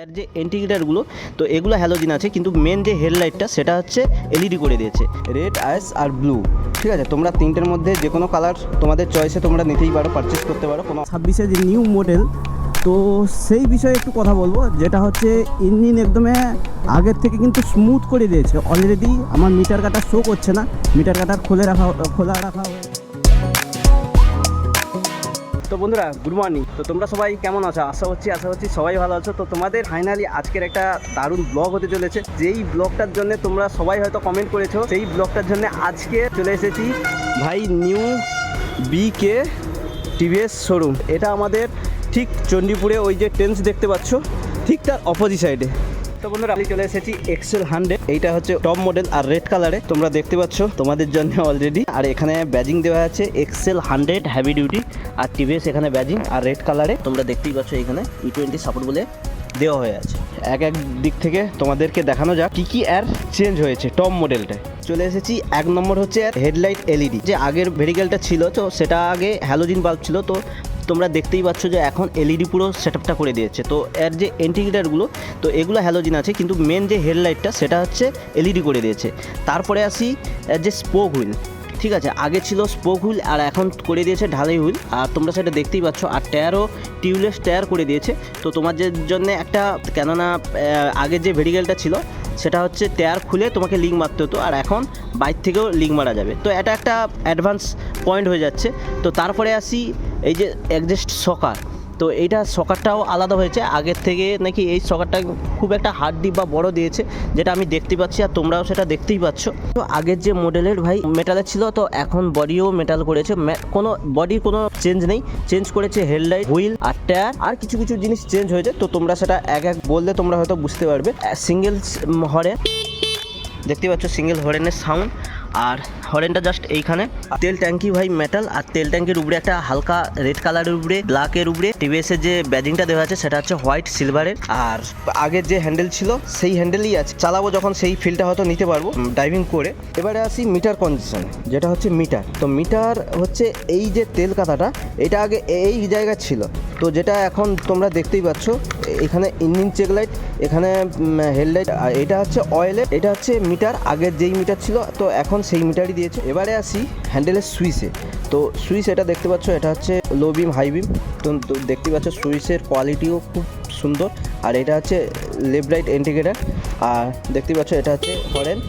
এর যে ইন্ডিকেটারগুলো তো এগুলো হ্যালোজিন আছে, কিন্তু মেন যে হেডলাইটটা সেটা হচ্ছে এলইডি করে দিয়েছে, রেড, আইস আর ব্লু। ঠিক আছে, তোমরা তিনটের মধ্যে যে কোনো কালার তোমাদের চয়েসে তোমরা নিতেই পারো, পারচেস করতে পারো। কোনো 26-এ যে নিউ মডেল, তো সেই বিষয়ে একটু কথা বলবো। যেটা হচ্ছে ইঞ্জিন একদমই আগের থেকে কিন্তু স্মুথ করে দিয়েছে। অলরেডি আমার মিটার কাটার শো করছে না, মিটার কাটার খোলা রাখা হয়েছে। তো বন্ধুরা, গুড মর্নিং। তো তোমরা সবাই কেমন আছো? আশা করছি সবাই ভালো আছো। তো তোমাদের ফাইনালি আজকের একটা দারুণ ব্লগ হতে চলেছে। যেই ব্লগটার জন্য তোমরা সবাই হয়তো কমেন্ট করেছো, সেই ব্লগটার জন্য আজকে চলে এসেছি ভাই নিউ বিকে টিভিএস শোরুম। এটা আমাদের ঠিক চণ্ডীপুরে ওই যে টেন্স দেখতে পাচ্ছ, ঠিক তার অপোজিট সাইডে। তো বন্ধুরা, আমি চলে এসেছি এক্সেল 100। এইটা হচ্ছে টপ মডেল আর রেড কালারে তোমরা দেখতে পাচ্ছ তোমাদের জন্য অলরেডি। আর এখানে ব্যাজিং দেওয়া আছে এক্সেল 100 হেভি ডিউটি, আর টিভিএস এখানে ব্যাজিং আর রেড কালারে তোমরা দেখতেই পাচ্ছ। এখানে E20 সাপোর্ট বলে দেওয়া হয়ে আছে। এক দিক থেকে তোমাদেরকে দেখানো যাক কি কি এর চেঞ্জ হয়েছে টপ মডেলটায়। চলে এসেছি এক নম্বর হচ্ছে হেডলাইট এলইডি। যে আগের ভেহিকেলটা ছিল তো সেটা আগে হ্যালোজিন বাল্ব ছিল, তো তোমরা দেখতেই পাচ্ছ যে এখন এলইডি পুরো সেটআপটা করে দিয়েছে। তো এর যে ইন্ডিকেটারগুলো তো এগুলো হ্যালোজিন আছে, কিন্তু মেন যে হেডলাইটটা সেটা হচ্ছে এলইডি করে দিয়েছে। তারপরে আসি এর যে স্পোক হুইল। ঠিক আছে, আগে ছিল স্পোক হুইল আর এখন করে দিয়েছে ঢালাই হুইল, আর তোমরা সেটা দেখতেই পাচ্ছ। আর টায়ারও টিউবলেস টায়ার করে দিয়েছে। তো তোমাদের জন্য একটা, কেননা আগের যে ভেহিকেলটা ছিল সেটা হচ্ছে টায়ার খুলে তোমাকে লিঙ্ক মারতে হতো, আর এখন বাইক থেকেও লিঙ্ক মারা যাবে। তো এটা একটা অ্যাডভান্স পয়েন্ট হয়ে যাচ্ছে। তো তারপরে আসি এই যে অ্যাডজাস্ট সকার। তো এইটা সকারটাও আলাদা হয়েছে আগের থেকে, নাকি এই সকারটা খুব একটা হার্ড ডিপ বা বড় দিয়েছে, যেটা আমি দেখতে পাচ্ছি আর তোমরাও সেটা দেখতেই পাচ্ছ। তো আগের যে মডেলের ভাই মেটালের ছিল, তো এখন বডিও মেটাল করেছে। কোনো বডির কোনো চেঞ্জ নেই, চেঞ্জ করেছে হেডলাইট, হুইল আর টায়ার, আর কিছু কিছু জিনিস চেঞ্জ হয়েছে। তো তোমরা সেটা এক বললে তোমরা হয়তো বুঝতে পারবে। সিঙ্গেল হর্ন দেখতে পাচ্ছ, সিঙ্গেল হর্নের সাউন্ড, আর হর্নটা জাস্ট এইখানে। তেল ট্যাঙ্কি ভাই মেটাল, আর তেল ট্যাঙ্কির উপরে একটা হালকা রেড কালারের উপরে ব্ল্যাকের উপরে টিভিএস এর যে ব্যাজিংটা দেওয়া আছে সেটা হচ্ছে হোয়াইট সিলভারের। আর আগের যে হ্যান্ডেল ছিল সেই হ্যান্ডেলই আছে, চালাবো যখন সেই ফিলটা হয়তো নিতে পারবো ড্রাইভিং করে। এবারে আসি মিটার কন্ডিশন, যেটা হচ্ছে মিটার। তো মিটার হচ্ছে এই যে তেল কাঁথাটা, এটা আগে এই জায়গায় ছিল, তো যেটা এখন তোমরা দেখতেই পাচ্ছ। এখানে ইঞ্জিন চেক লাইট, এখানে হেডলাইট, আর এটা হচ্ছে অয়েলের। এটা হচ্ছে মিটার, আগের যেই মিটার ছিল তো এখন সেই মিটারই দিয়েছে। এবারে আসি হ্যান্ডেলের সুইচে। তো সুইচ এটা দেখতে পাচ্ছ, এটা হচ্ছে লো বিম হাই বিম। তো দেখতে পাচ্ছ সুইচের কোয়ালিটিও খুব সুন্দর। আর এটা হচ্ছে লেফট রাইট ইন্ডিকেটার, আর দেখতে পাচ্ছ এটা হচ্ছে হর্ন,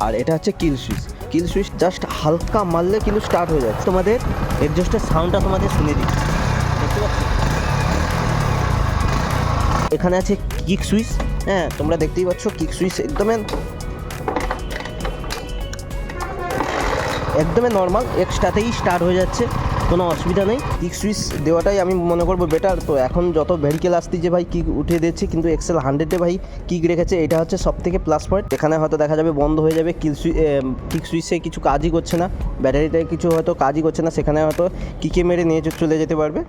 আর এটা হচ্ছে কিল সুইচ। কিল সুইচ জাস্ট হালকা মারলে কিন্তু স্টার্ট হয়ে যাচ্ছে। তোমাদের এক্সজস্টের সাউন্ডটা তোমাদের শুনে দিচ্ছি, দেখতে পাচ্ছ। এখানে আছে কিক সুইচ, হ্যাঁ তোমরা দেখতেই পাচ্ছ কিক সুইচ একদমই নর্মাল, এক্সট্রাতেই স্টার্ট হয়ে যাচ্ছে, কোনো অসুবিধা নেই। কিক সুইচ দেওয়াটাই আমি মনে করবো বেটার। তো এখন যত ভেহিকেল আসতে যে ভাই কিক উঠিয়ে দিচ্ছে, কিন্তু এক্সেল 100-এ ভাই কিক রেখেছে, এটা হচ্ছে সব থেকে প্লাস পয়েন্ট। এখানে হয়তো দেখা যাবে বন্ধ হয়ে যাবে কিক সুইচে কিছু কাজই করছে না, ব্যাটারিটায় কিছু হয়তো কাজই করছে না, সেখানে হয়তো কিকে মেরে নিয়ে চলে যেতে পারবে।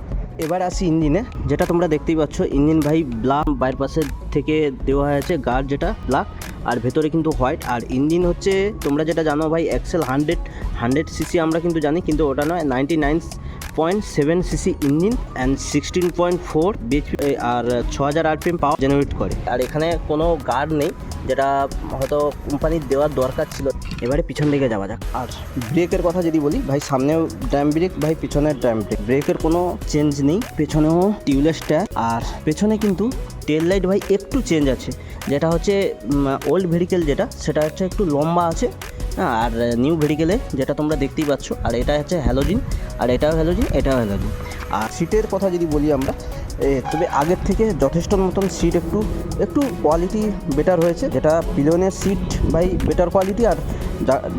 এবার আসি ইঞ্জিনে, যেটা তোমরা দেখতেই পাচ্ছ। ইঞ্জিন ভাই ব্ল্যাক, বাইরের পাশে থেকে দেওয়া হয়েছে গার্ড যেটা ব্ল্যাক, আর ভেতরে কিন্তু হোয়াইট। আর ইঞ্জিন হচ্ছে তোমরা যেটা জানো ভাই এক্সেল 100 সিসি আমরা কিন্তু জানি, কিন্তু ওটা নয়, 99.7 সিসি ইঞ্জিন অ্যান্ড 16.4 বিএইচপি, আর 6000 RPM পাওয়ার জেনারেট করে। আর এখানে কোনো গার্ড নেই, যেটা হয়তো কোম্পানির দেওয়ার দরকার ছিল। এবারে পিছন দিকে যাওয়া যাক। আর ব্রেকের কথা যদি বলি ভাই, সামনেও ড্রাম ব্রেক ভাই, পিছনের ড্রাম ব্রেক, ব্রেকের কোনো চেঞ্জ নেই। পেছনেও টিউবলেস টায়ার, আর পেছনে কিন্তু টেল লাইট ভাই একটু চেঞ্জ আছে, যেটা হচ্ছে ওল্ড ভেহিকেল যেটা সেটা হচ্ছে একটু লম্বা আছে, আর নিউ ভেহিকেলে যেটা তোমরা দেখতেই পাচ্ছ। আর এটা হচ্ছে হ্যালোজিন, আর এটাও হ্যালোজিন, এটাও হ্যালোজিন। আর সিটের কথা যদি বলি আমরা, তবে আগের থেকে যথেষ্ট মতন সিট একটু কোয়ালিটি বেটার হয়েছে, যেটা পিলিয়নের সিট ভাই বেটার কোয়ালিটি, আর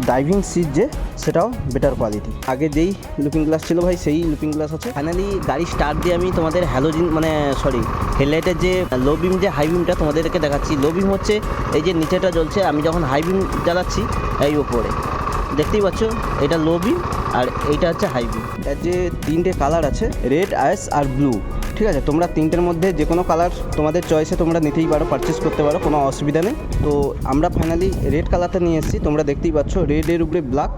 ড্রাইভিং সিট যে সেটাও বেটার কোয়ালিটি। আগে যেই লুকিং গ্লাস ছিল ভাই সেই লুকিং গ্লাস আছে। ফাইনালি গাড়ি স্টার্ট দিয়ে আমি তোমাদের হ্যালোজিন হেডলাইটের যে লো বিম যে হাই বিমটা তোমাদেরকে দেখাচ্ছি। লো বিম হচ্ছে এই যে নিচেটা জ্বলছে, আমি যখন হাই বিম জ্বালাচ্ছি এই ওপরে দেখতেই পাচ্ছ, এটা লো বিম আর এইটা হচ্ছে হাই বিম। এর যে তিনটে কালার আছে, রেড, আইস আর ব্লু। ঠিক আছে, তোমরা তিনটের মধ্যে যে কোনো কালার তোমাদের চয়েসে তোমরা নিতেই পারো, পারচেস করতে পারো, কোনো অসুবিধা নেই। তো আমরা ফাইনালি রেড কালারটা নিয়ে এসেছি, তোমরা দেখতেই পাচ্ছ রেডের উপরে ব্ল্যাক,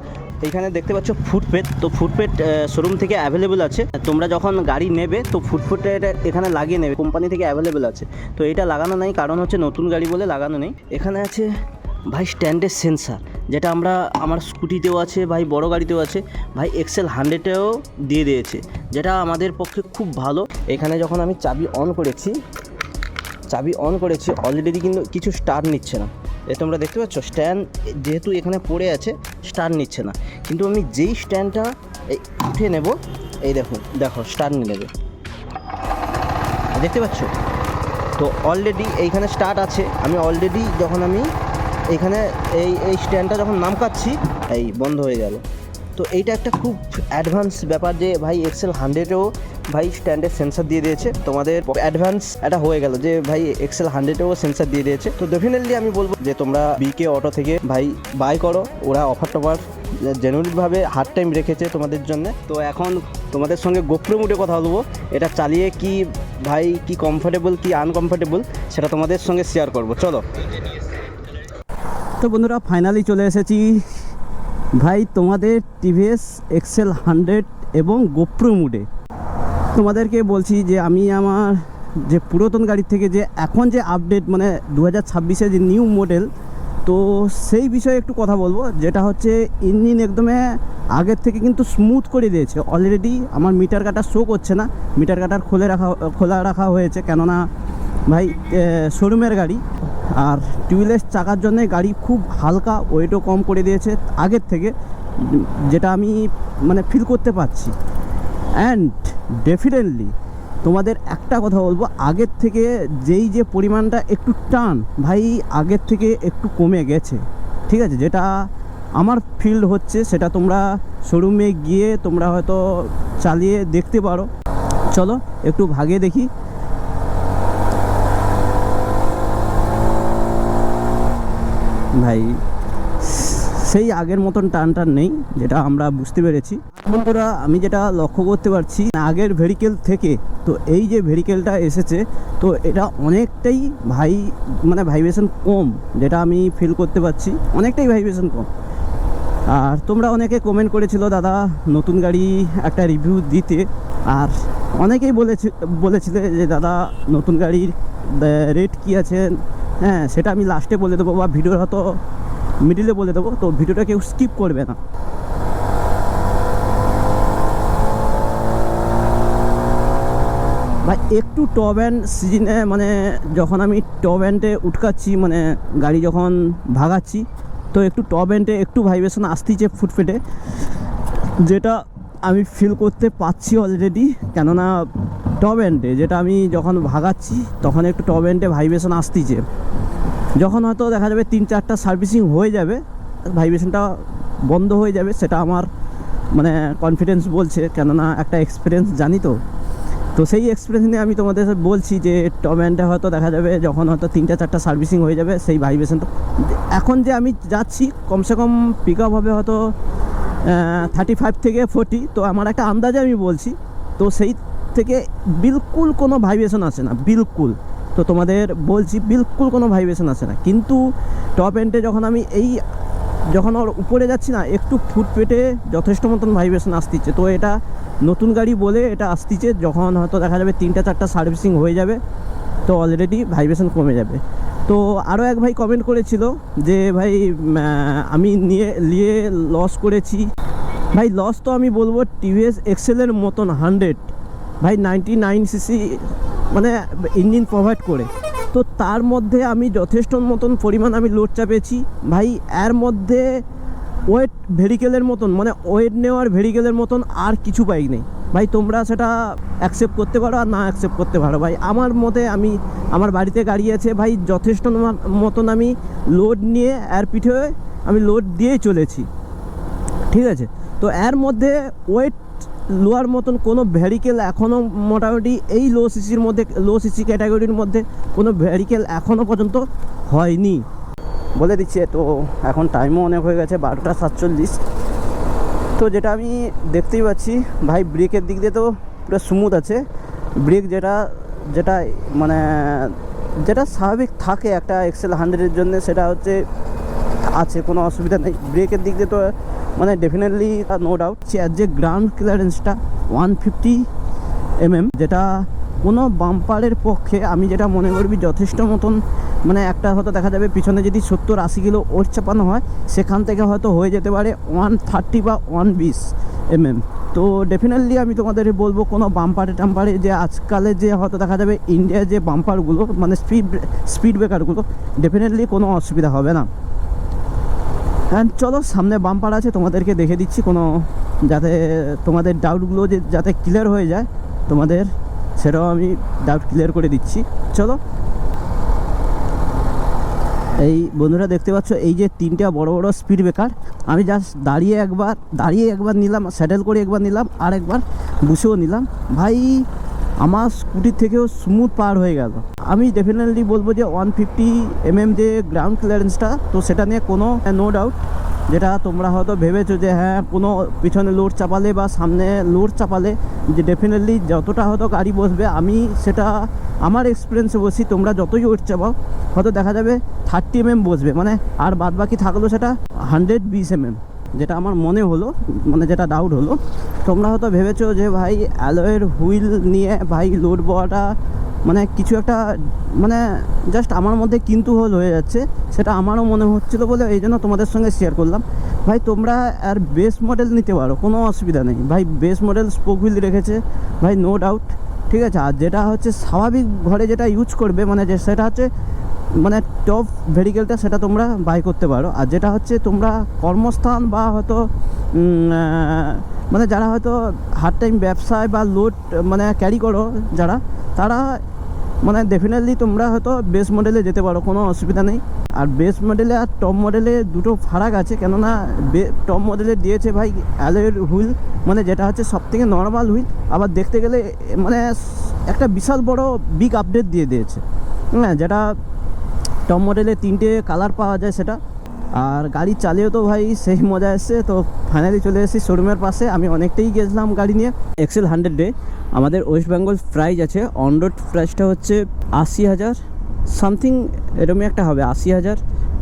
এইখানে দেখতে পাচ্ছ ফুটপেড, তো ফুটপেড শোরুম থেকে অ্যাভেলেবেল আছে। তোমরা যখন গাড়ি নেবে তো ফুটপেড এখানে লাগিয়ে নেবে, কোম্পানি থেকে অ্যাভেলেবেল আছে। তো এটা লাগানো নেই, কারণ হচ্ছে নতুন গাড়ি বলে লাগানো নেই। এখানে আছে ভাই স্ট্যান্ডের সেন্সার, যেটা আমার স্কুটিতেও আছে ভাই, বড় গাড়িতেও আছে ভাই, এক্সেল 100-এও দিয়ে দিয়েছে, যেটা আমাদের পক্ষে খুব ভালো। এখানে যখন আমি চাবি অন করেছি অলরেডি কিন্তু কিছু স্টার্ট নিচ্ছে না। তোমরা দেখতে পাচ্ছ স্ট্যান্ড যেহেতু এখানে পড়ে আছে স্টার্ট নিচ্ছে না, কিন্তু আমি যেই স্ট্যান্ডটা উঠে নেব, এই দেখো স্টার্ট নিয়ে নেবে, দেখতে পাচ্ছ। তো অলরেডি এইখানে স্টার্ট আছে। আমি অলরেডি যখন আমি এইখানে এই স্ট্যান্ডটা যখন নামকাচ্ছি, এই বন্ধ হয়ে গেল। তো এইটা একটা খুব অ্যাডভান্স ব্যাপার যে ভাই এক্সেল 100-এও ভাই স্ট্যান্ডের সেন্সার দিয়ে দিয়েছে। তোমাদের অ্যাডভান্স এটা হয়ে গেল যে ভাই এক্সেল 100-এও সেন্সার দিয়ে দিয়েছে। তো ডেফিনেটলি আমি বলবো যে তোমরা বিকে অটো থেকে ভাই বাই করো, ওরা অফার টফার জেনুইনভাবে হার্ড টাইম রেখেছে তোমাদের জন্য। তো এখন তোমাদের সঙ্গে গোপ্রো মুডে কথা বলবো, এটা চালিয়ে কি ভাই কি কমফোর্টেবল কি আনকমফোর্টেবল সেটা তোমাদের সঙ্গে শেয়ার করবো, চলো। তো বন্ধুরা ফাইনালি চলে এসেছি ভাই তোমাদের টিভিএস এক্সেল 100 এবং গোপ্রো মুডে। তোমাদেরকে বলছি যে আমি আমার যে পুরাতন গাড়ির থেকে যে এখন যে আপডেট মানে 2026-এ যে নিউ মডেল, তো সেই বিষয়ে একটু কথা বলবো। যেটা হচ্ছে ইঞ্জিন একদমই আগের থেকে কিন্তু স্মুথ করে দিয়েছে। অলরেডি আমার মিটার কাটার শো করছে না, মিটার কাটার খোলা রাখা হয়েছে, কেননা ভাই শোরুমের গাড়ি। আর টিউবলেস চাকার জন্যে গাড়ি খুব হালকা, ওয়েটও কম করে দিয়েছে আগের থেকে, যেটা আমি মানে ফিল করতে পারছি। অ্যান্ড ডেফিনেটলি তোমাদের একটা কথা বলবো, আগের থেকে যেই যে পরিমাণটা একটু টান ভাই আগের থেকে একটু কমে গেছে, ঠিক আছে, যেটা আমার ফিল হচ্ছে। সেটা তোমরা শোরুমে গিয়ে তোমরা হয়তো চালিয়ে দেখতে পারো। চলো একটু ভাগে দেখি। ভাই সেই আগের মতন টান নেই, যেটা আমরা বুঝতে পেরেছি। বন্ধুরা আমি যেটা লক্ষ্য করতে পারছি আগের ভেহিকেল থেকে, তো এই যে ভেহিকেলটা এসেছে তো এটা অনেকটাই ভাই মানে ভাইব্রেশন কম, যেটা আমি ফিল করতে পারছি, অনেকটাই ভাইব্রেশন কম। আর তোমরা অনেকে কমেন্ট করেছিল দাদা নতুন গাড়ি একটা রিভিউ দিতে, আর অনেকেই বলেছিলে যে দাদা নতুন গাড়ির রেট কী আছে, হ্যাঁ সেটা আমি লাস্টে বলে দেবো বা ভিডিওর হয়তো মিডিলে বলে দেবো, তো ভিডিওটা কেউ স্কিপ করবে না। ভাই একটু টপ অ্যান্ড সিজনে মানে যখন আমি টপ অ্যান্ডে উঠকাচ্ছি মানে গাড়ি যখন ভাগাচ্ছি, তো একটু টপ অ্যান্ডে একটু ভাইব্রেশন আসতেছে ফুটপেটে, যেটা আমি ফিল করতে পারছি অলরেডি। কেননা টপ এন্ডে যেটা আমি যখন ভাগাচ্ছি তখন একটু টপ এন্ডে ভাইব্রেশন আসতেছে, যখন হয়তো দেখা যাবে 3-4টা সার্ভিসিং হয়ে যাবে ভাইব্রেশনটা বন্ধ হয়ে যাবে, সেটা আমার মানে কনফিডেন্স বলছে, কেননা একটা এক্সপিরিয়েন্স জানি। তো সেই এক্সপিরিয়েন্স নিয়ে আমি তোমাদের বলছি যে টপ এন্ডে হয়তো দেখা যাবে যখন হয়তো 3-4টা সার্ভিসিং হয়ে যাবে সেই ভাইব্রেশনটা। এখন যে আমি যাচ্ছি কমসে কম পিক আপ হবে হয়তো 35 থেকে 40, তো আমার একটা আন্দাজে আমি বলছি। তো সেই থেকে বিলকুল কোনো ভাইব্রেশন আসে না, বিলকুল। তো তোমাদের বলছি বিলকুল কোনো ভাইব্রেশন আসে না। কিন্তু টপ এন্ডে যখন আমি যখন ওর উপরে যাচ্ছি না, একটু ফুটপেটে যথেষ্ট মতন ভাইব্রেশন আসতেছে। তো এটা নতুন গাড়ি বলে এটা আসতেছে, যখন হয়তো দেখা যাবে 3-4টা সার্ভিসিং হয়ে যাবে তো অলরেডি ভাইব্রেশন কমে যাবে। তো আরও এক ভাই কমেন্ট করেছিল যে ভাই আমি নিয়ে লস করেছি। ভাই লস তো আমি বলবো টিভিএস এক্সেলের মতন 100 ভাই 99cc মানে ইঞ্জিন প্রোভাইড করে, তো তার মধ্যে আমি যথেষ্ট মতন পরিমাণ আমি লোড চাপেছি ভাই। এর মধ্যে ওয়েট ভেহিকেলের মতন মানে ওয়েট নেওয়ার ভেহিকেলের মতন আর কিছু বাইক নেই ভাই। তোমরা সেটা অ্যাকসেপ্ট করতে পারো আর না অ্যাকসেপ্ট করতে পারো ভাই। আমার মতে আমার বাড়িতে গাড়ি আছে ভাই, যথেষ্ট মতন আমি লোড নিয়ে এর পিঠে আমি লোড দিয়েই চলেছি, ঠিক আছে। তো এর মধ্যে ওয়েট লোয়ার মতন কোনো ভেহিকেল এখনও মোটামুটি এই লো সিসি ক্যাটাগরির মধ্যে কোনো ভেহিকেল এখনও পর্যন্ত হয়নি বলে দিচ্ছে। তো এখন টাইমও অনেক হয়ে গেছে 12টা 47। তো যেটা আমি দেখতেই পাচ্ছি ভাই ব্রেকের দিক দিয়ে তো পুরো স্মুথ আছে। ব্রেক যেটা মানে যেটা স্বাভাবিক থাকে একটা এক্সেল 100-এর জন্য, সেটা হচ্ছে আছে, কোনো অসুবিধা নেই। ব্রেকের দিক দিয়ে তো মানে ডেফিনেটলি নো ডাউট যে গ্রাউন্ড ক্লিয়ারেন্সটা 150 যেটা কোনো বাম্পারের পক্ষে আমি যেটা মনে করবি যথেষ্ট মতন, মানে একটা হয়তো দেখা যাবে পিছনে যদি 70-80 কিলো ওর চাপানো হয়, সেখান থেকে হয়তো হয়ে যেতে পারে 130 বা 120 তো ডেফিনেটলি আমি তোমাদের বলবো কোনো টাম্পারে যে আজকালে যে হয়তো দেখা যাবে ইন্ডিয়ার যে বাম্পারগুলো মানে স্পিড ব্রেকারগুলো, ডেফিনেটলি কোনো অসুবিধা হবে না। অ্যান্ড চলো সামনে বাম্পার আছে, তোমাদেরকে দেখে দিচ্ছি, কোনো যাতে তোমাদের ডাউটগুলো যাতে ক্লিয়ার হয়ে যায় তোমাদের, সেটাও আমি ডাউট ক্লিয়ার করে দিচ্ছি। চলো, এই বন্ধুরা দেখতে পাচ্ছ এই যে 3টা বড় বড় স্পিড ব্রেকার, আমি জাস্ট দাঁড়িয়ে একবার নিলাম, স্যাডেল করে একবার নিলাম, আর একবার বসেও নিলাম, ভাই আমার স্কুটির থেকেও স্মুথ পার হয়ে গেল। আমি ডেফিনেটলি বলবো যে 150 যে গ্রাউন্ড ক্লিয়ারেন্সটা, তো সেটা নিয়ে কোনো নো ডাউট, যেটা তোমরা হয়তো ভেবেছো যে হ্যাঁ কোনো পিছনে লোড চাপালে বা সামনে লোড চাপালে যে ডেফিনেটলি যতটা হয়তো গাড়ি বসবে, আমি সেটা আমার এক্সপিরিয়েন্সে বলছি, তোমরা যতই লোড চাপাও হয়তো দেখা যাবে 30 বসবে, মানে আর বাদ বাকি থাকলো সেটা 120 যেটা আমার মনে হলো, মানে যেটা ডাউট হলো। তোমরা হয়তো ভেবেছো যে ভাই অ্যালয়ের হুইল নিয়ে ভাই লোড বওয়াটা মানে কিছু একটা, মানে জাস্ট আমার মধ্যে কিন্তু হয়ে যাচ্ছে, সেটা আমারও মনে হচ্ছিলো বলে এই জন্য তোমাদের সঙ্গে শেয়ার করলাম। ভাই তোমরা আর বেস মডেল নিতে পারো, কোনো অসুবিধা নেই ভাই, বেস মডেল স্পোক হুইল রেখেছে ভাই, নো ডাউট, ঠিক আছে। আর যেটা হচ্ছে স্বাভাবিক ঘরে যেটা ইউজ করবে, মানে যে সেটা হচ্ছে মানে টপ ভেহিকেলটা, সেটা তোমরা বাই করতে পারো। আর যেটা হচ্ছে তোমরা কর্মস্থান বা হয়তো মানে যারা হয়তো হার্ড টাইম ব্যবসায় বা লোড মানে ক্যারি করো যারা, তারা মানে ডেফিনেটলি তোমরা হয়তো বেস মডেলে যেতে পারো, কোনো অসুবিধা নেই। আর বেস মডেলে আর টপ মডেলে দুটো ফারাক আছে, কেননা টপ মডেলে দিয়েছে ভাই অ্যালয়ের হুইল, মানে যেটা হচ্ছে সবথেকে নর্মাল হুইল, আবার দেখতে গেলে মানে একটা বিশাল বড় বিগ আপডেট দিয়ে দিয়েছে, হ্যাঁ, যেটা টপ মডেলে 3টে কালার পাওয়া যায় সেটা। আর গাড়ি চালিয়েও তো ভাই সেই মজা এসছে। তো ফাইনালি চলে এসেছি শোরুমের পাশে, আমি অনেকটাই গেছিলাম গাড়ি নিয়ে। এক্সেল 100 আমাদের ওয়েস্ট বেঙ্গল প্রাইস আছে, অন রোড প্রাইসটা হচ্ছে 80,000 সামথিং, এরকমই একটা হবে, 80,000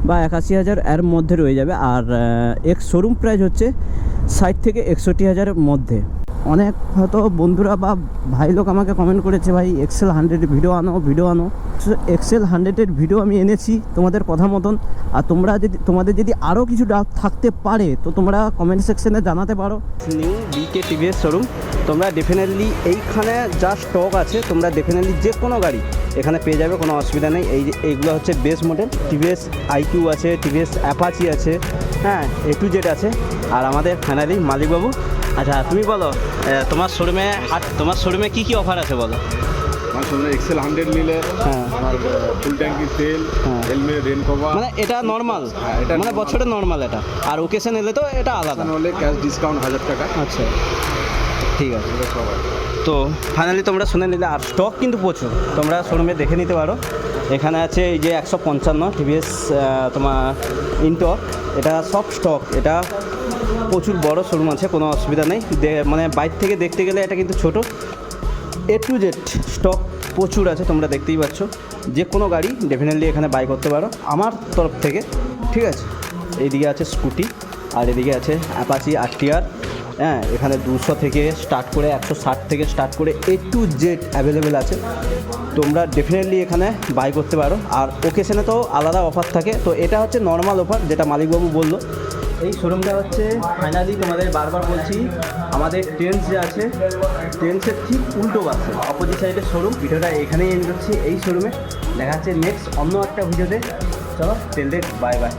বা 81,000 এর মধ্যে রয়ে যাবে। আর শোরুম প্রাইস হচ্ছে 60 থেকে 61,000 মধ্যে। অনেক হয়তো বন্ধুরা বা ভাই লোক আমাকে কমেন্ট করেছে ভাই এক্সেল 100 ভিডিও আনো। এক্সেল 100 ভিডিও আমি এনেছি তোমাদের কথা মতন। আর তোমাদের যদি আরও কিছু ডাউট থাকতে পারে তো তোমরা কমেন্ট সেকশনে জানাতে পারো। নিউ বিকে টিভিএস শোরুম, তোমরা ডেফিনেটলি এইখানে যা স্টক আছে তোমরা ডেফিনেটলি যে কোনো গাড়ি এখানে পেয়ে যাবে, কোনো অসুবিধা নেই। এইগুলো হচ্ছে বেস মডেল, টিভিএস আইকিউ আছে, টিভিএস অ্যাপাচি আছে, হ্যাঁ, A to Z আছে। আর আমাদের ফাইনালি মালিকবাবু, আচ্ছা তুমি বলো তোমার শোরুমে কী অফার আছে বলো। আমার শোরুমে এক্সেল 100 নিলে হ্যাঁ, আমার ফুল ট্যাঙ্কি তেল, হেলমেট, রেন কভার, মানে এটা নর্মাল, এটা মানে বছরে নর্মাল এটা। আর ওকেশন এলে তো এটা আলাদা হলে ক্যাশ ডিসকাউন্ট 1000 টাকা। আচ্ছা ঠিক আছে। সবাই তো ফাইনালি তোমরা শুনে নিলে, আর স্টক কিন্তু প্রচুর, তোমরা শোরুমে দেখে নিতে পারো। এখানে আছে এই যে 155 টিভিএস তোমার ইনটক, এটা সব স্টক, এটা প্রচুর বড় শোরুম আছে, কোনো অসুবিধা নেই। মানে বাইরে থেকে দেখতে গেলে এটা কিন্তু ছোট। A to Z স্টক প্রচুর আছে, তোমরা দেখতেই পাচ্ছ। যে কোনো গাড়ি ডেফিনেটলি এখানে বাই করতে পারো আমার তরফ থেকে, ঠিক আছে। এইদিকে আছে স্কুটি, আর এদিকে আছে অ্যাপাচি RTR, হ্যাঁ, এখানে 200 থেকে স্টার্ট করে 160 থেকে স্টার্ট করে A to Z অ্যাভেলেবেল আছে, তোমরা ডেফিনেটলি এখানে বাই করতে পারো। আর ওকেশনে তো আলাদা অফার থাকে, তো এটা হচ্ছে নর্মাল অফার যেটা মালিকবাবু বললো। এই শোরুমটা হচ্ছে ফাইনালি তোমাদের বারবার বলছি, আমাদের ট্রেন্ডস যে আছে, ট্রেন্ডসের ঠিক উল্টো পাশে অপোজিট সাইডের শোরুম। ভিডিওটা এখানেই এন্ড করছি এই শোরুমে। দেখা যাচ্ছে নেক্সট অন্য একটা ভিডিওতে। চলো টেল ডে, বাই বাই।